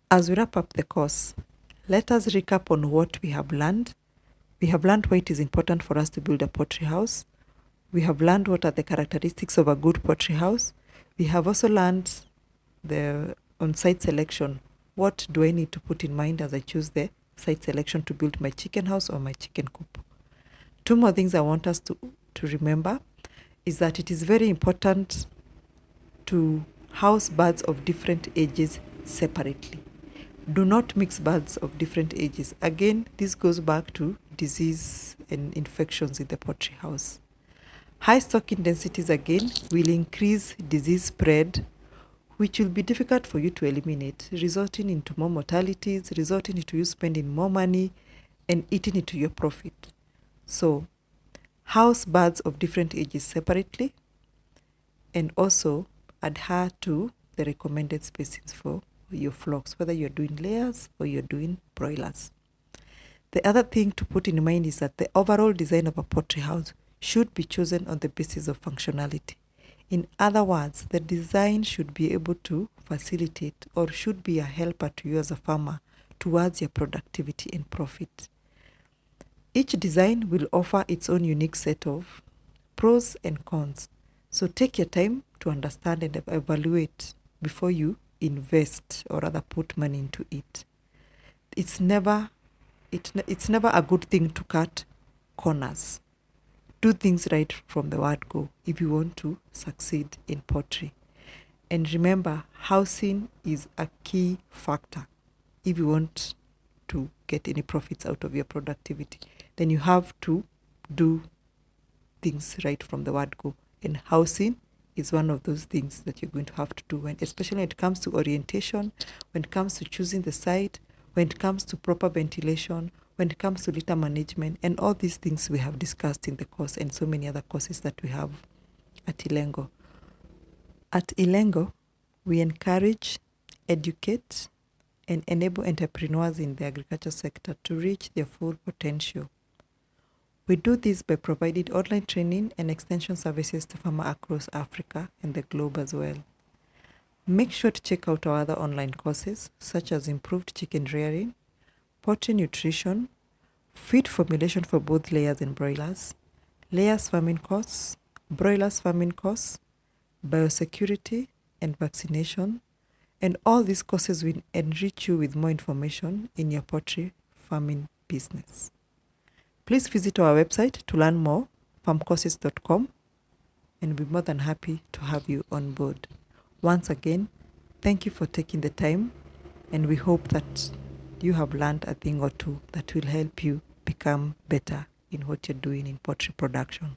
As we wrap up the course, let us recap on what we have learned. We have learned why it is important for us to build a poultry house. We have learned what are the characteristics of a good poultry house. We have also learned the on-site selection. What do I need to put in mind as I choose the site selection to build my chicken house or my chicken coop? Two more things I want us to remember is that it is very important to house birds of different ages separately. Do not mix birds of different ages. Again, this goes back to disease and infections in the poultry house. High stocking densities again will increase disease spread, which will be difficult for you to eliminate, resulting into more mortalities, resulting into you spending more money and eating into your profit. So, house birds of different ages separately, and also adhere to the recommended spacings for your flocks, whether you're doing layers or you're doing broilers. The other thing to put in mind is that the overall design of a poultry house should be chosen on the basis of functionality. In other words, the design should be able to facilitate or should be a helper to you as a farmer towards your productivity and profit. Each design will offer its own unique set of pros and cons. So take your time to understand and evaluate before you invest or rather put money into it. It's never a good thing to cut corners. Do things right from the word go if you want to succeed in poultry. And remember, housing is a key factor. If you want to get any profits out of your productivity, then you have to do things right from the word go. And housing is one of those things that you're going to have to do, when, especially when it comes to orientation, when it comes to choosing the site, when it comes to proper ventilation, when it comes to litter management, and all these things we have discussed in the course and so many other courses that we have at Ilengo. At Ilengo, we encourage, educate, and enable entrepreneurs in the agriculture sector to reach their full potential. We do this by providing online training and extension services to farmers across Africa and the globe as well. Make sure to check out our other online courses such as improved chicken rearing, poultry nutrition, feed formulation for both layers and broilers, layers farming course, broilers farming course, biosecurity and vaccination, and all these courses will enrich you with more information in your poultry farming business. Please visit our website to learn more, farmcourses.com, and we'll be more than happy to have you on board. Once again, thank you for taking the time, and we hope that you have learned a thing or two that will help you become better in what you're doing in poultry production.